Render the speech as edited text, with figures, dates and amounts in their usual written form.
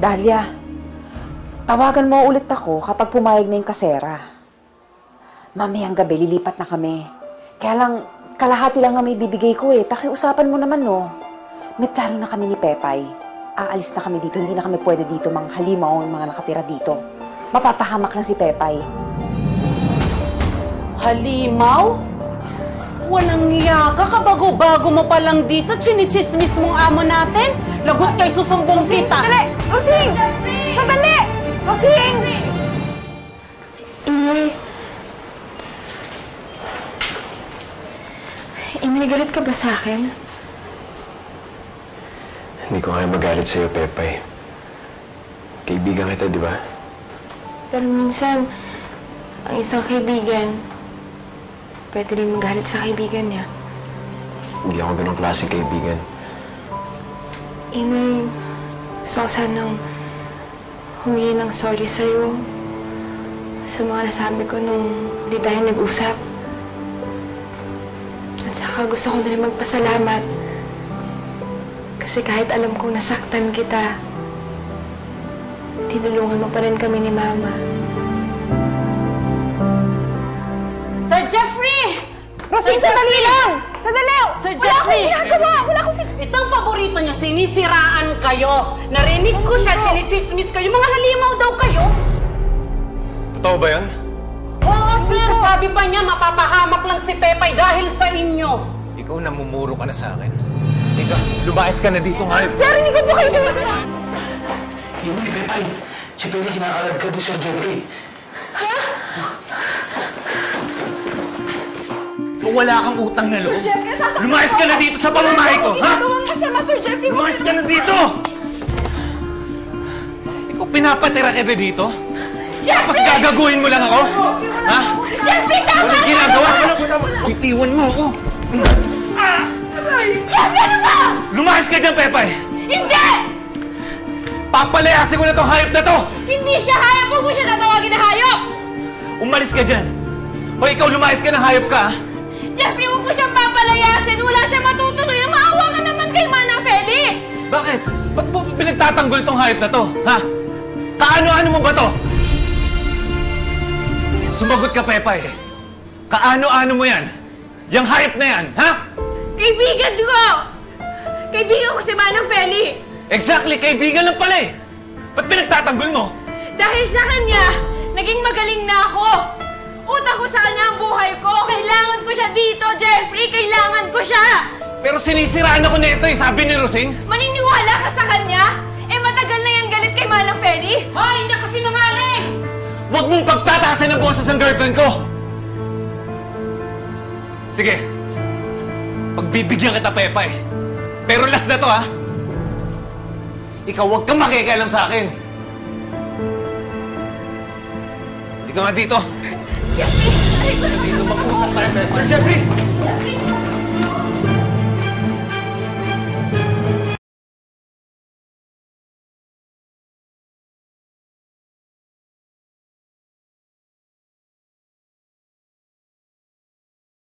Dahlia, tawagan mo ulit ako kapag pumayag na yung kasera. Mamayang gabi, lilipat na kami. Kaya lang, kalahati lang nga may bibigay ko eh. Pakiusapan mo naman, no? May plano na kami ni Pepay. Aalis na kami dito. Hindi na kami pwede dito. Mga halimaw ang mga nakatira dito. Mapapahamak na si Pepay. Halimaw? Walang iya ka. Kabago-bago mo pa lang dito. Chinichismis mong amo natin. Lagot kay susumbong kita. Sandali! Rosing! Sandali! Rosing! Inay, galit ka ba sa akin? Hindi ko kaya magalit sa'yo, Pepay. Kaibigan kita, di ba? Pero minsan, ang isang kaibigan, pwede rin magalit sa kaibigan niya. Hindi ako ganong klaseng kaibigan. Inay, gusto ko sanang humingi ng sorry sa'yo sa mga nasabi ko nung hindi tayo nag-usap. At saka gusto ko na rin magpasalamat kasi kahit alam kong nasaktan kita, tinulungan mo pa rin kami ni Mama. Sir Jeffrey! Rosing, sandali lang! Sandali! Sir Jeffrey! Wala akong Itong paborito niya, sinisiraan kayo. Narinig ko siya, chinichismis kayo. Mga halimaw daw kayo. Totoo ba yan? Oo, sir. Sabi pa niya, mapapahamak lang si Pepay dahil sa inyo. Ikaw namumuro ka na sa akin. Ika, lumayas ka na dito nga. Sir, hindi ko po kayo sinisira! Hindi, Pepay. Si Pepay kinakalab ka doon, Sir Jeffrey. Kung wala kang utang na loob, Jeffrey, sasaktan lumayas ka na dito sa pamamahay ko, ha? Ginagawang masama, Sir Jeffrey! Lumayas ka na dito! Ikaw pinapatira kita dito? Tapos gagaguhin mo lang ako? Ha? Jeffrey, tama! Walang ginagawa? Bitiwan mo ako! Jeffrey, ano ba? Lumayas ka dyan, Pepay! Hindi! Papalayasin ko na tong hayop na to! Hindi siya hayop! Huwag mo siya natawagin na hayop! Umalis ka dyan! O ikaw lumayas ka ng hayop ka, ha? Jeffrey, huwag mo siyang papalayasin! Wala siya matutuloy! Maawa ka naman kay Manang Feli! Bakit? Ba't mo pinagtatanggol tong hayop na to, ha? Kaano-ano mo ba to? Sumagot ka, Pepay. Kaano-ano mo yan? Yang hayop na yan, ha? Kaibigan ko! Kaibigan ko si Manang Feli! Exactly, kaibigan lang pala eh. Ba't pinagtatanggol mo? Dahil sa kanya, naging magaling na ako! Utang ko sa kanya ang buhay ko! Kailangan ko siya dito, Jeffrey! Kailangan ko siya! Pero sinisiraan ako nito eh, sabi ni Rosing. Maniniwala ka sa kanya? Eh matagal na yan galit kay Manang Feli! Hoy, hindi ka sinungaling! Huwag mong pagtataasan ng boses ang girlfriend ko! Sige. Pagbibigyan kita, Pepay. Pero last na to, ha? Ikaw huwag kang makikialam sa akin. Hindi ka nga dito. Jeffrey! Aray ko na! Dito mag-usap tayo, Pepay. Sir Jeffrey! Jeffrey!